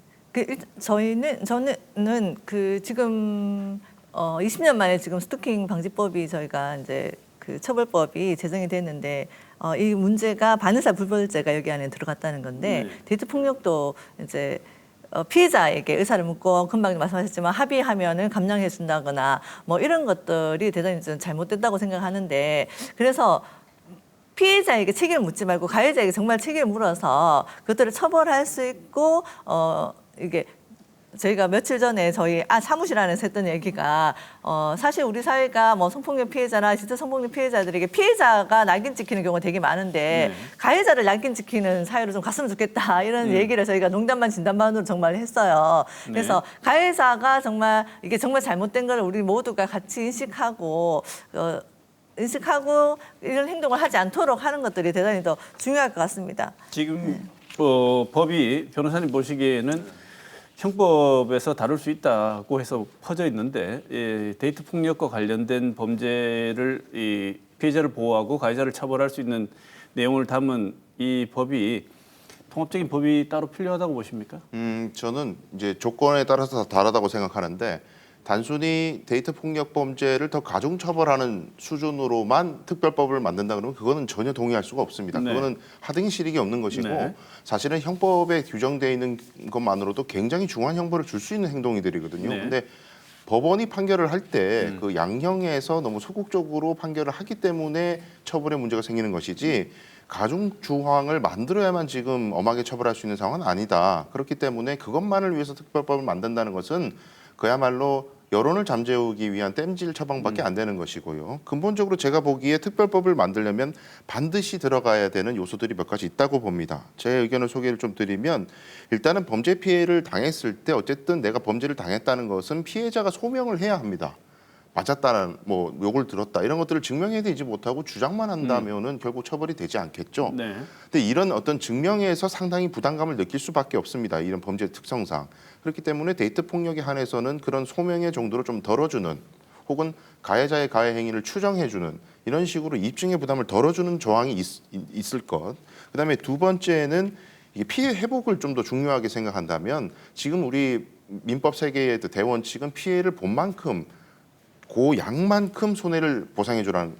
B: 저는 그 지금 20년 만에 지금 스토킹 방지법이 저희가 이제 그 처벌법이 제정이 됐는데 이 문제가 반의사 불벌죄가 여기 안에 들어갔다는 건데
A: 네.
B: 데이트 폭력도 이제 피해자에게 의사를 묻고 금방 말씀하셨지만 합의하면은 감량해 준다거나 뭐 이런 것들이 대단히 좀 잘못됐다고 생각하는데 그래서 피해자에게 책임을 묻지 말고 가해자에게 정말 책임을 물어서 그것들을 처벌할 수 있고 이게 저희가 며칠 전에 저희 사무실 안에서 했던 얘기가 사실 우리 사회가 뭐 성폭력 피해자나 진짜 성폭력 피해자들에게 피해자가 낙인 찍히는 경우가 되게 많은데
A: 네.
B: 가해자를 낙인 찍히는 사회로 좀 갔으면 좋겠다 이런 얘기를 저희가 농담반 진담반으로 정말 했어요.
A: 네.
B: 그래서 가해자가 정말 이게 정말 잘못된 걸 우리 모두가 같이 인식하고 이런 행동을 하지 않도록 하는 것들이 대단히 더 중요할 것 같습니다.
A: 지금 법이 변호사님 보시기에는 형법에서 다룰 수 있다고 해서 퍼져 있는데 데이트 폭력과 관련된 범죄를 이 피해자를 보호하고 가해자를 처벌할 수 있는 내용을 담은 이 법이 통합적인 법이 따로 필요하다고 보십니까?
C: 저는 이제 조건에 따라서 다르다고 생각하는데 단순히 데이트 폭력 범죄를 더 가중 처벌하는 수준으로만 특별법을 만든다 그러면 그거는 전혀 동의할 수가 없습니다.
A: 네.
C: 그거는 하등이 실익이 없는 것이고
A: 네.
C: 사실은 형법에 규정되어 있는 것만으로도 굉장히 중한 형벌을 줄 수 있는 행동이들이거든요.
A: 네.
C: 근데 법원이 판결을 할 때 그 양형에서 너무 소극적으로 판결을 하기 때문에 처벌에 문제가 생기는 것이지 가중 주황을 만들어야만 지금 엄하게 처벌할 수 있는 상황은 아니다. 그렇기 때문에 그것만을 위해서 특별법을 만든다는 것은 그야말로 여론을 잠재우기 위한 땜질 처방밖에 안 되는 것이고요. 근본적으로 제가 보기에 특별법을 만들려면 반드시 들어가야 되는 요소들이 몇 가지 있다고 봅니다. 제 의견을 소개를 좀 드리면 일단은 범죄 피해를 당했을 때 어쨌든 내가 범죄를 당했다는 것은 피해자가 소명을 해야 합니다. 맞았다는 뭐 욕을 들었다 이런 것들을 증명해내지 못하고 주장만 한다면은 결국 처벌이 되지 않겠죠.
A: 네.
C: 근데 이런 어떤 증명에서 상당히 부담감을 느낄 수밖에 없습니다. 이런 범죄 특성상. 그렇기 때문에 데이트 폭력에 한해서는 그런 소명의 정도를 좀 덜어주는 혹은 가해자의 가해 행위를 추정해주는 이런 식으로 입증의 부담을 덜어주는 조항이 있을 것. 그다음에 두 번째는 이게 피해 회복을 좀 더 중요하게 생각한다면 지금 우리 민법 세계의 대원칙은 피해를 본 만큼 그 양만큼 손해를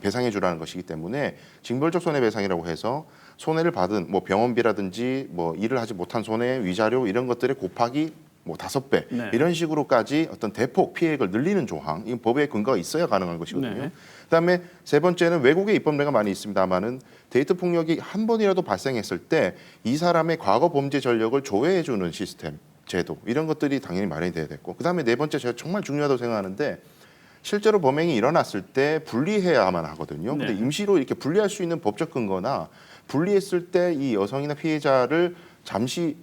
C: 배상해주라는 것이기 때문에 징벌적 손해배상이라고 해서 손해를 받은 뭐 병원비라든지 뭐 일을 하지 못한 손해, 위자료 이런 것들의 곱하기 뭐 5배
A: 네.
C: 이런 식으로까지 어떤 대폭 피해액을 늘리는 조항, 이건 법의 근거가 있어야 가능한 것이거든요.
A: 네.
C: 그다음에 세 번째는 외국의 입법례가 많이 있습니다만은 데이트 폭력이 한 번이라도 발생했을 때 이 사람의 과거 범죄 전력을 조회해주는 시스템, 제도 이런 것들이 당연히 마련이 돼야 됐고 그다음에 네 번째 제가 정말 중요하다고 생각하는데 실제로 범행이 일어났을 때 분리해야만 하거든요. 근데
A: 네.
C: 임시로 이렇게 분리할 수 있는 법적 근거나 분리했을 때 이 여성이나 피해자를 잠시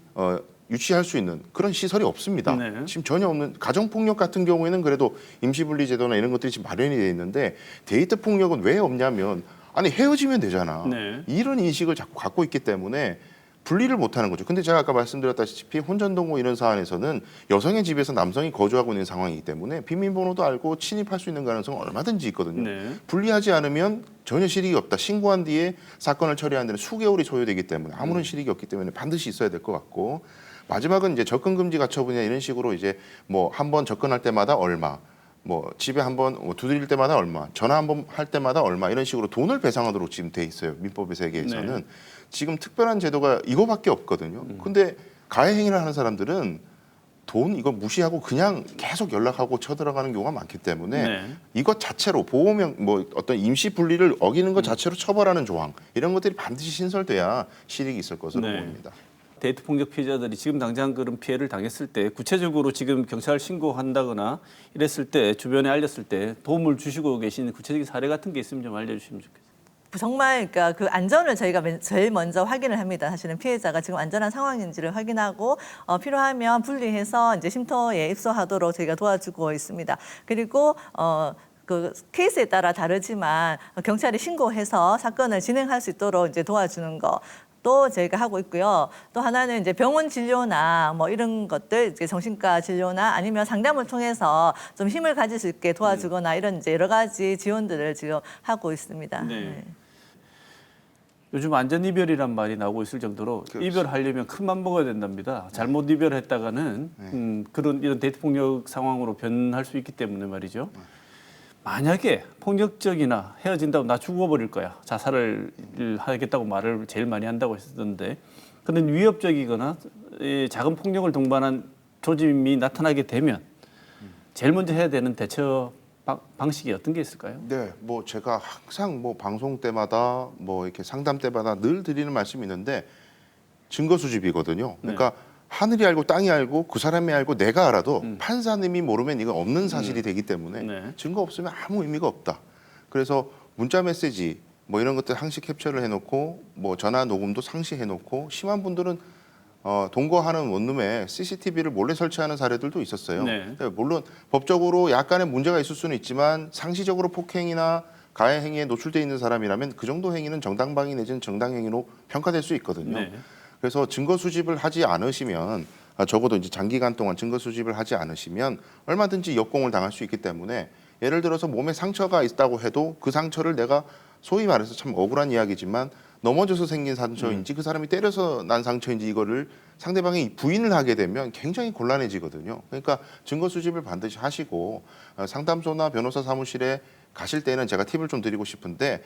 C: 유치할 수 있는 그런 시설이 없습니다.
A: 네.
C: 지금 전혀 없는 가정폭력 같은 경우에는 그래도 임시분리 제도나 이런 것들이 지금 마련이 되어 있는데 데이트 폭력은 왜 없냐면 아니 헤어지면 되잖아.
A: 네.
C: 이런 인식을 자꾸 갖고 있기 때문에 분리를 못하는 거죠. 근데 제가 아까 말씀드렸다시피 혼전동거 이런 사안에서는 여성의 집에서 남성이 거주하고 있는 상황이기 때문에 비밀번호도 알고 침입할 수 있는 가능성은 얼마든지 있거든요.
A: 네.
C: 분리하지 않으면 전혀 실익이 없다. 신고한 뒤에 사건을 처리하는 데는 수개월이 소요되기 때문에 아무런 실익이 없기 때문에 반드시 있어야 될 것 같고 마지막은 이제 접근 금지 가처분이나 이런 식으로 이제 뭐 한 번 접근할 때마다 얼마, 뭐 집에 한번 두드릴 때마다 얼마, 전화 한 번 할 때마다 얼마 이런 식으로 돈을 배상하도록 지금 돼 있어요. 민법의 세계에서는.
A: 네.
C: 지금 특별한 제도가 이거밖에 없거든요. 근데 가해 행위를 하는 사람들은 돈 이거 무시하고 그냥 계속 연락하고 쳐들어가는 경우가 많기 때문에
A: 네.
C: 이것 자체로 보호명 뭐 어떤 임시 분리를 어기는 것 자체로 처벌하는 조항 이런 것들이 반드시 신설돼야 실익이 있을 것으로
A: 네.
C: 보입니다.
A: 데이트 폭력 피해자들이 지금 당장 그런 피해를 당했을 때 구체적으로 지금 경찰 신고한다거나 이랬을 때 주변에 알렸을 때 도움을 주시고 계신 구체적인 사례 같은 게 있으면 좀 알려주시면 좋겠어요.
B: 정말 그러니까 그 안전을 저희가 제일 먼저 확인을 합니다. 사실은 피해자가 지금 안전한 상황인지를 확인하고 필요하면 분리해서 이제 쉼터에 입소하도록 저희가 도와주고 있습니다. 그리고 그 케이스에 따라 다르지만 경찰에 신고해서 사건을 진행할 수 있도록 이제 도와주는 거. 또 저희가 하고 있고요. 또 하나는 이제 병원 진료나 뭐 이런 것들, 이제 정신과 진료나 아니면 상담을 통해서 좀 힘을 가질 수 있게 도와주거나 이런 이제 여러 가지 지원들을 지금 하고 있습니다.
A: 네. 요즘 안전 이별이란 말이 나오고 있을 정도로
C: 그렇죠.
A: 이별하려면 큰 맘 먹어야 된답니다. 잘못 이별했다가는 그런 이런 데이트 폭력 상황으로 변할 수 있기 때문에 말이죠. 만약에 폭력적이나 헤어진다고 나 죽어버릴 거야. 자살을 하겠다고 말을 제일 많이 한다고 했었는데 그런 위협적이거나 작은 폭력을 동반한 조짐이 나타나게 되면 제일 먼저 해야 되는 대처 방식이 어떤 게 있을까요?
C: 네, 뭐 제가 항상 뭐 방송 때마다 뭐 이렇게 상담 때마다 늘 드리는 말씀이 있는데 증거 수집이거든요. 그러니까 하늘이 알고 땅이 알고 그 사람이 알고 내가 알아도 판사님이 모르면 이건 없는 사실이 되기 때문에
A: 네.
C: 증거 없으면 아무 의미가 없다. 그래서 문자 메시지 뭐 이런 것들 상시 캡처를 해놓고 뭐 전화 녹음도 상시해놓고 심한 분들은 동거하는 원룸에 CCTV를 몰래 설치하는 사례들도 있었어요.
A: 네.
C: 물론 법적으로 약간의 문제가 있을 수는 있지만 상시적으로 폭행이나 가해 행위에 노출돼 있는 사람이라면 그 정도 행위는 정당방위 내지는 정당 행위로 평가될 수 있거든요.
A: 네.
C: 그래서 증거 수집을 하지 않으시면 적어도 이제 장기간 동안 증거 수집을 하지 않으시면 얼마든지 역공을 당할 수 있기 때문에 예를 들어서 몸에 상처가 있다고 해도 그 상처를 내가 소위 말해서 참 억울한 이야기지만 넘어져서 생긴 상처인지 그 사람이 때려서 난 상처인지 이거를 상대방이 부인을 하게 되면 굉장히 곤란해지거든요. 그러니까 증거 수집을 반드시 하시고 상담소나 변호사 사무실에 가실 때는 제가 팁을 좀 드리고 싶은데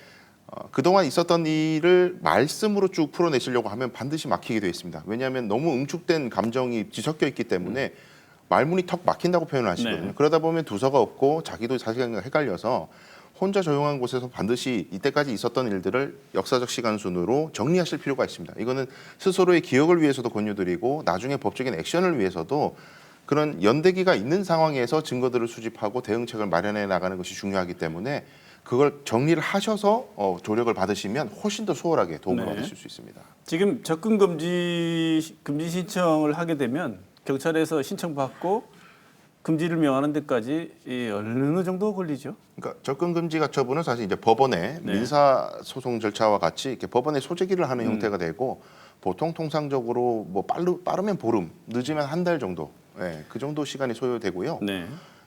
C: 그동안 있었던 일을 말씀으로 쭉 풀어내시려고 하면 반드시 막히게 되어 있습니다. 왜냐하면 너무 응축된 감정이 뒤섞여 있기 때문에 말문이 턱 막힌다고 표현을 하시거든요.
A: 네.
C: 그러다 보면 두서가 없고 자기도 자기가 헷갈려서 혼자 조용한 곳에서 반드시 이때까지 있었던 일들을 역사적 시간 순으로 정리하실 필요가 있습니다. 이거는 스스로의 기억을 위해서도 권유드리고 나중에 법적인 액션을 위해서도 그런 연대기가 있는 상황에서 증거들을 수집하고 대응책을 마련해 나가는 것이 중요하기 때문에 그걸 정리를 하셔서 조력을 받으시면 훨씬 더 수월하게 도움을
A: 네.
C: 받으실 수 있습니다.
A: 지금 접근 금지 신청을 하게 되면 경찰에서 신청받고 금지를 명하는 데까지 어느 정도 걸리죠?
C: 그러니까 접근 금지 가처분은 사실 이제 법원의
A: 네.
C: 민사 소송 절차와 같이 이렇게 법원에 소재기를 하는 형태가 되고 보통 통상적으로 뭐 빠르면 보름, 늦으면 한 달 정도, 그 정도 시간이 소요되고요.
A: 네.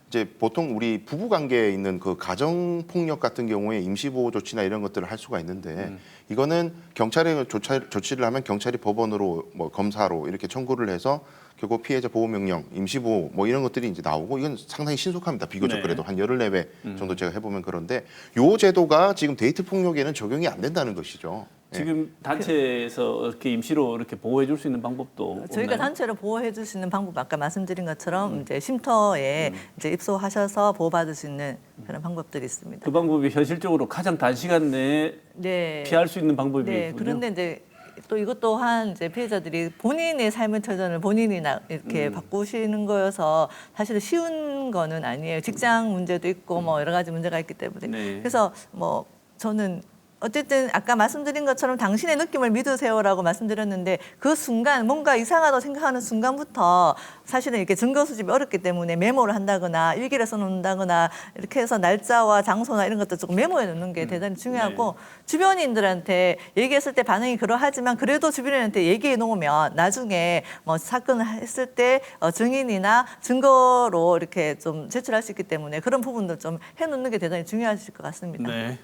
C: 이제 보통 우리 부부 관계에 있는 그 가정 폭력 같은 경우에 임시 보호 조치나 이런 것들을 할 수가 있는데 이거는 경찰에 조치를 하면 경찰이 법원으로 뭐 검사로 이렇게 청구를 해서 결국 피해자 보호 명령, 임시 보호 뭐 이런 것들이 이제 나오고 이건 상당히 신속합니다. 비교적
A: 네.
C: 그래도 한 열흘 내외 정도 제가 해보면 그런데 요 제도가 지금 데이트 폭력에는 적용이 안 된다는 것이죠.
A: 지금 단체에서 이렇게 임시로 이렇게 보호해 줄 수 있는 방법도
B: 저희가
A: 없나요?
B: 단체로 보호해 줄 수 있는 방법 아까 말씀드린 것처럼 이제 쉼터에 이제 입소하셔서 보호받을 수 있는 그런 방법들이 있습니다.
A: 그 방법이 현실적으로 가장 단시간 내에
B: 네.
A: 피할 수 있는 방법이군요.
B: 네. 그런데 이제 또 이것 또한 이제 피해자들이 본인의 삶의 터전을 본인이 이렇게 바꾸시는 거여서 사실 쉬운 거는 아니에요. 직장 문제도 있고 뭐 여러 가지 문제가 있기 때문에.
A: 네.
B: 그래서 뭐 저는 어쨌든 아까 말씀드린 것처럼 당신의 느낌을 믿으세요라고 말씀드렸는데 그 순간 뭔가 이상하다고 생각하는 순간부터 사실은 이렇게 증거 수집이 어렵기 때문에 메모를 한다거나 일기를 써놓는다거나 이렇게 해서 날짜와 장소나 이런 것도 조금 메모해 놓는 게 대단히 중요하고 주변인들한테 얘기했을 때 반응이 그러하지만 그래도 주변인한테 얘기해 놓으면 나중에 뭐 사건을 했을 때 증인이나 증거로 이렇게 좀 제출할 수 있기 때문에 그런 부분도 좀 해놓는 게 대단히 중요하실 것 같습니다.
A: 네.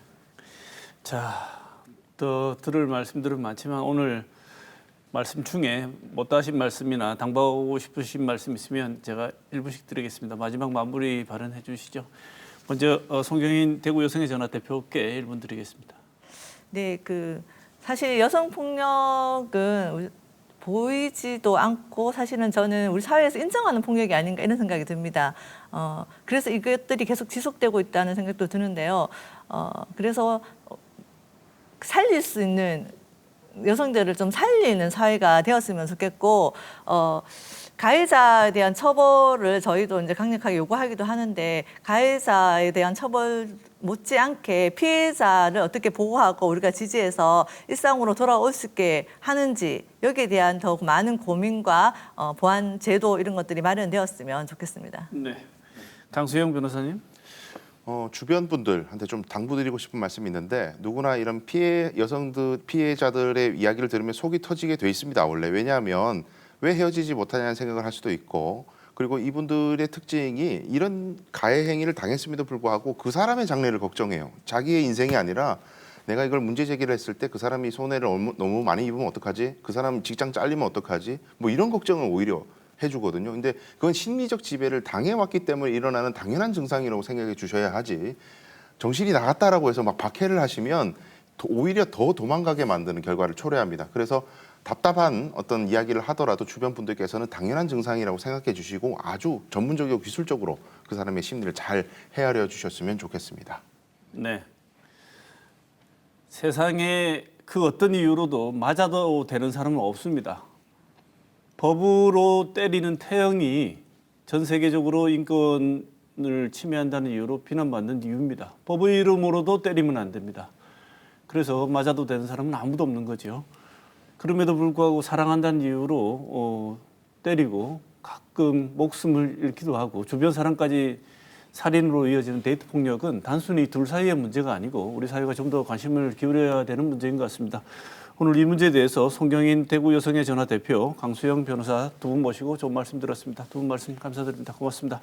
A: 자, 더 들을 말씀들은 많지만 오늘 말씀 중에 못다 하신 말씀이나 당부하고 싶으신 말씀 있으면 제가 1분씩 드리겠습니다. 마지막 마무리 발언해 주시죠. 먼저 송경인 대구 여성의 전화 대표께 1분 드리겠습니다.
B: 네, 사실 여성 폭력은 보이지도 않고 사실은 저는 우리 사회에서 인정하는 폭력이 아닌가 이런 생각이 듭니다. 그래서 이것들이 계속 지속되고 있다는 생각도 드는데요. 그래서 살릴 수 있는 여성들을 좀 살리는 사회가 되었으면 좋겠고, 가해자에 대한 처벌을 저희도 이제 강력하게 요구하기도 하는데, 가해자에 대한 처벌 못지않게 피해자를 어떻게 보호하고 우리가 지지해서 일상으로 돌아올 수 있게 하는지, 여기에 대한 더 많은 고민과 보완 제도 이런 것들이 마련되었으면 좋겠습니다.
A: 네, 장수영 변호사님.
C: 주변 분들한테 좀 당부드리고 싶은 말씀이 있는데, 누구나 이런 피해자들의 이야기를 들으면 속이 터지게 돼 있습니다. 원래 왜냐하면 왜 헤어지지 못하냐는 생각을 할 수도 있고, 그리고 이분들의 특징이 이런 가해 행위를 당했음에도 불구하고 그 사람의 장래를 걱정해요. 자기의 인생이 아니라 내가 이걸 문제 제기를 했을 때 그 사람이 손해를 너무 많이 입으면 어떡하지? 그 사람 직장 잘리면 어떡하지? 뭐 이런 걱정을 오히려 해주거든요. 근데 그건 심리적 지배를 당해왔기 때문에 일어나는 당연한 증상이라고 생각해 주셔야 하지, 정신이 나갔다라고 해서 막 박해를 하시면 오히려 더 도망가게 만드는 결과를 초래합니다. 그래서 답답한 어떤 이야기를 하더라도 주변 분들께서는 당연한 증상이라고 생각해 주시고 아주 전문적이고 기술적으로 그 사람의 심리를 잘 헤아려 주셨으면 좋겠습니다.
A: 네. 세상에 그 어떤 이유로도 맞아도 되는 사람은 없습니다. 법으로 때리는 태형이 전 세계적으로 인권을 침해한다는 이유로 비난받는 이유입니다. 법의 이름으로도 때리면 안 됩니다. 그래서 맞아도 되는 사람은 아무도 없는 거죠. 그럼에도 불구하고 사랑한다는 이유로 때리고 가끔 목숨을 잃기도 하고 주변 사람까지 살인으로 이어지는 데이트 폭력은 단순히 둘 사이의 문제가 아니고 우리 사회가 좀 더 관심을 기울여야 되는 문제인 것 같습니다. 오늘 이 문제에 대해서 송경인 대구 여성의 전화 대표, 강수영 변호사 두 분 모시고 좋은 말씀 들었습니다. 두 분 말씀 감사드립니다. 고맙습니다.